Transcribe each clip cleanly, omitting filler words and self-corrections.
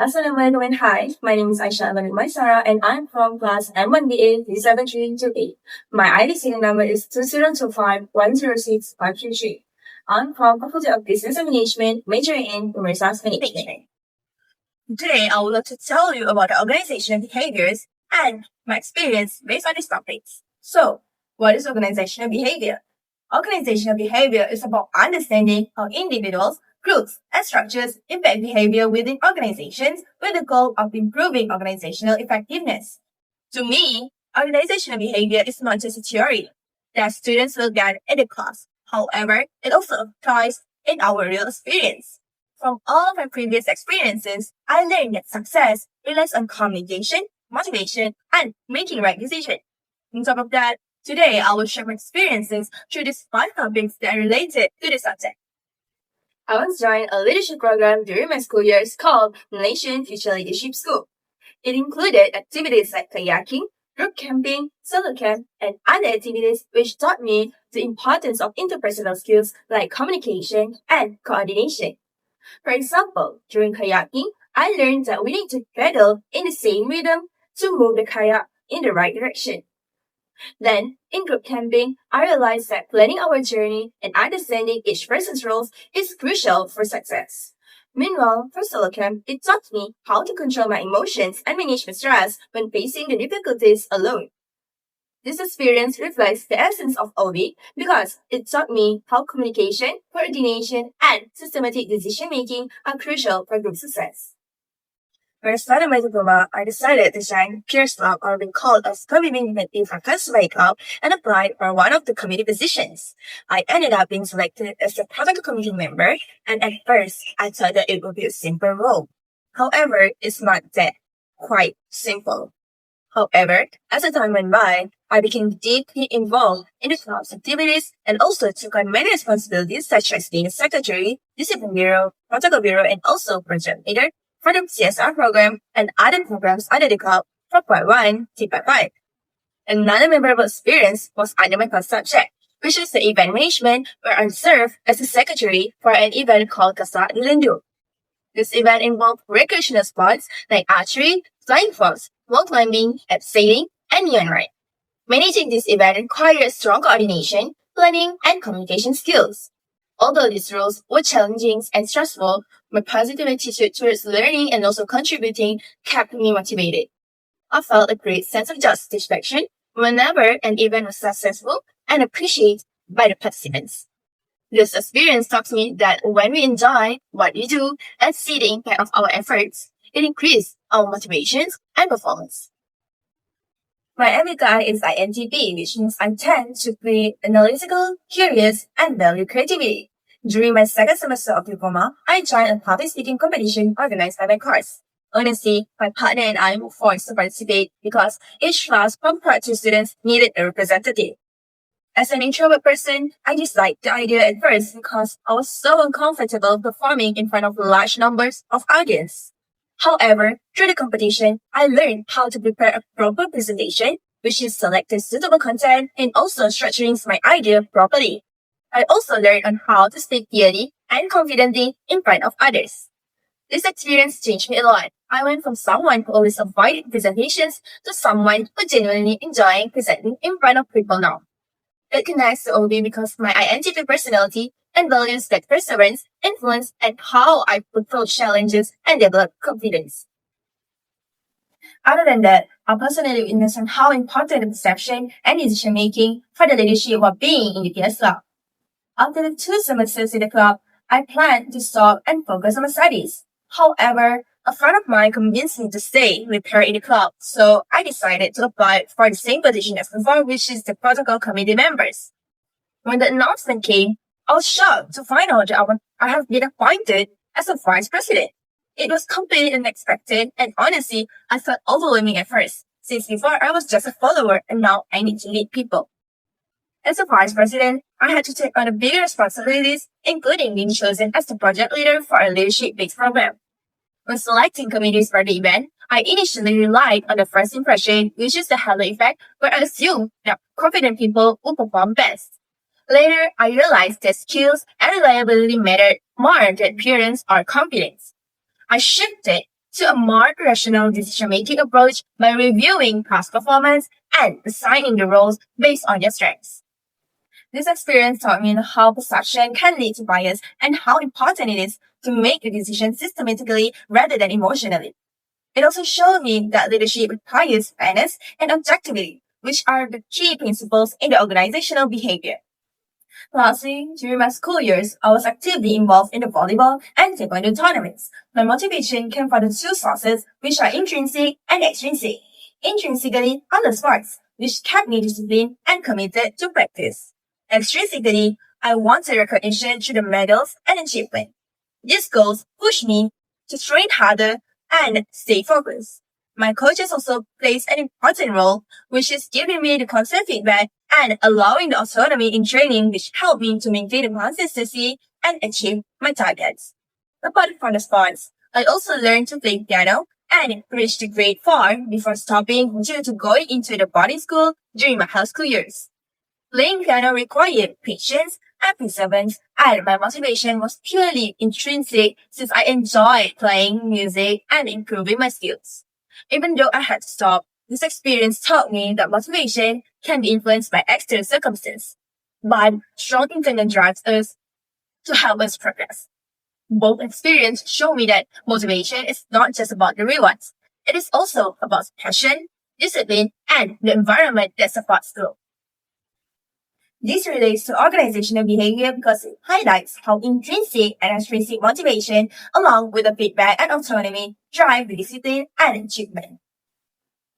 Assalamualaikum and hi. My name is Aisha Maisara and I'm from class M1BA 37328. My ID serial number is 2025106533. I'm from Faculty of Business and Management, majoring in Commerce Management. Today, I would like to tell you about organizational behaviors and my experience based on these topics. So, what is organizational behavior? Organizational behavior is about understanding how individuals, groups, and structures impact behavior within organizations with the goal of improving organizational effectiveness. To me, organizational behavior is not just a theory that students will get in the class. However, it also applies in our real experience. From all of my previous experiences, I learned that success relies on communication, motivation, and making right decisions. On top of that, today I will share my experiences through these 5 topics that are related to the subject. I once joined a leadership program during my school years called Nation Future Leadership School. It included activities like kayaking, group camping, solo camp, and other activities which taught me the importance of interpersonal skills like communication and coordination. For example, during kayaking, I learned that we need to paddle in the same rhythm to move the kayak in the right direction. Then, in group camping, I realized that planning our journey and understanding each person's roles is crucial for success. Meanwhile, for solo camp, it taught me how to control my emotions and manage my stress when facing the difficulties alone. This experience reflects the essence of OB because it taught me how communication, coordination, and systematic decision-making are crucial for group success. When I started my diploma, I decided to join Peers Club, or being called as Community for Customer Club, and applied for one of the committee positions. I ended up being selected as the protocol committee member, and at first, I thought that it would be a simple role. However, it's not that quite simple. However, as the time went by, I became deeply involved in the club's activities and also took on many responsibilities such as being a secretary, discipline bureau, protocol bureau, and also project leader for the CSR program and other programs under the club from Part 1 to Part 5. Another memorable experience was under my class subject, which is the event management, where I served as a secretary for an event called Casa de Lindu. This event involved recreational sports like archery, flying fox, wall climbing, abseiling, and neon ride. Managing this event required strong coordination, planning, and communication skills. Although these roles were challenging and stressful, my positive attitude towards learning and also contributing kept me motivated. I felt a great sense of satisfaction whenever an event was successful and appreciated by the participants. This experience taught me that when we enjoy what we do and see the impact of our efforts, it increases our motivations and performance. My MBTI is INTP, which means I tend to be analytical, curious, and value creativity. During my second semester of diploma, I joined a public speaking competition organized by my course. Honestly, my partner and I were forced to participate because each class from Part 2 students needed a representative. As an introvert person, I disliked the idea at first because I was so uncomfortable performing in front of large numbers of audience. However, through the competition, I learned how to prepare a proper presentation, which is selected suitable content and also structuring my idea properly. I also learned on how to speak clearly and confidently in front of others. This experience changed me a lot. I went from someone who always avoided presentations to someone who genuinely enjoyed presenting in front of people now. It connects to OB because my INTP personality and values that perseverance, influence, and how I approach challenges and develop confidence. Other than that, I personally understand how important the perception and decision-making for the leadership of being in the PS Club. After the 2 semesters in the club, I planned to stop and focus on my studies. However, a friend of mine convinced me to stay with her in the club, so I decided to apply for the same position as before, which is the protocol committee members. When the announcement came, I was shocked to find out that I have been appointed as a vice president. It was completely unexpected, and honestly, I felt overwhelming at first, since before I was just a follower and now I need to lead people. As a vice president, I had to take on the bigger responsibilities, including being chosen as the project leader for a leadership-based program. When selecting committees for the event, I initially relied on the first impression, which is the halo effect, where I assumed that confident people will perform best. Later, I realized that skills and reliability mattered more than appearance or confidence. I shifted to a more rational decision-making approach by reviewing past performance and assigning the roles based on their strengths. This experience taught me how perception can lead to bias and how important it is to make a decision systematically rather than emotionally. It also showed me that leadership requires fairness and objectivity, which are the key principles in the organizational behavior. Lastly, during my school years, I was actively involved in the volleyball and taekwondo tournaments. My motivation came from the two sources, which are intrinsic and extrinsic. Intrinsically, on the sports, which kept me disciplined and committed to practice. Extrinsically, I wanted recognition through the medals and achievement. These goals pushed me to train harder and stay focused. My coaches also plays an important role, which is giving me the constant feedback and allowing the autonomy in training, which helped me to maintain the consistency and achieve my targets. Apart from the sports, I also learned to play piano and reached the grade 4 before stopping due to going into the boarding school during my high school years. Playing piano required patience and perseverance, and my motivation was purely intrinsic since I enjoyed playing music and improving my skills. Even though I had to stop, this experience taught me that motivation can be influenced by external circumstances, but strong internal drives us to help us progress. Both experiences show me that motivation is not just about the rewards. It is also about passion, discipline, and the environment that supports growth. This relates to organizational behavior because it highlights how intrinsic and extrinsic motivation, along with the feedback and autonomy, drive the discipline and achievement.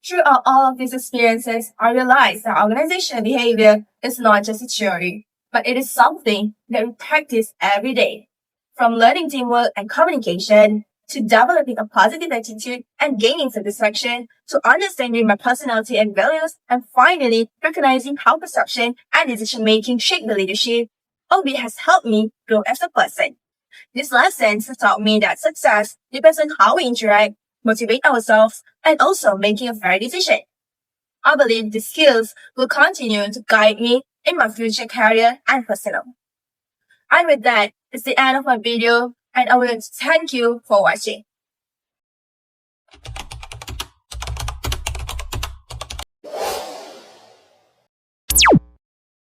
Throughout all of these experiences, I realized that organizational behavior is not just a theory, but it is something that we practice every day. From learning teamwork and communication, to developing a positive attitude and gaining satisfaction, to understanding my personality and values, and finally recognizing how perception and decision making shape the leadership, all of it has helped me grow as a person. These lessons have taught me that success depends on how we interact, motivate ourselves, and also making a fair decision. I believe these skills will continue to guide me in my future career and personal. And with that, it's the end of my video, and I will thank you for watching.